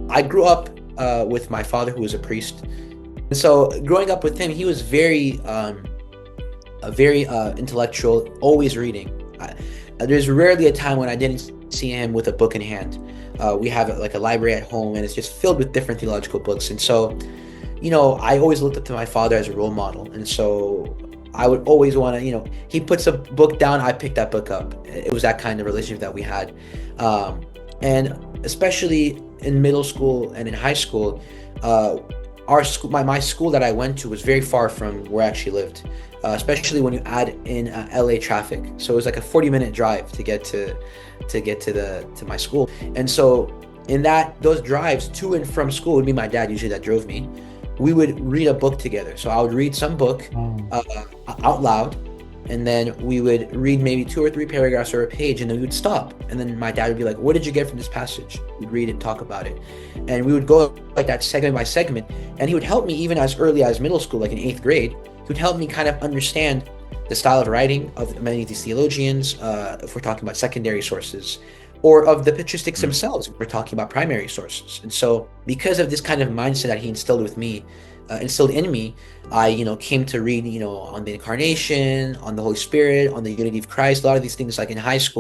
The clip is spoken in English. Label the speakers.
Speaker 1: I grew up with my father, who was a priest. And so growing up with him, he was very intellectual, always reading. There's rarely a time when I didn't see him with a book in hand. We have like a library at home, and it's just filled with different theological books. And so, I always looked up to my father as a role model. And so I would always want to, he puts a book down, I pick that book up. It was that kind of relationship that we had. And especially in middle school and in high school, uh, our school, my school that I went to was very far from where I actually lived, especially when you add in LA traffic. So it was like a 40-minute drive to my school. And so in those drives to and from school, would be my dad usually that drove me. We would read a book together. So I would read some book
Speaker 2: Oh,
Speaker 1: uh, out loud, and then we would read maybe two or three paragraphs or a page, and then we would stop. And then my dad would be like, "What did you get from this passage?" We'd read and talk about it, and we would go like that segment by segment. And he would help me even as early as middle school, like in eighth grade. He would help me kind of understand the style of writing of many of these theologians, if we're talking about secondary sources, or of the patristics
Speaker 2: mm,
Speaker 1: themselves, if we're talking about primary sources. And so, because of this kind of mindset that he instilled in me, I, came to read, on the incarnation, on the Holy Spirit, on the unity of Christ, a lot of these things like in high school.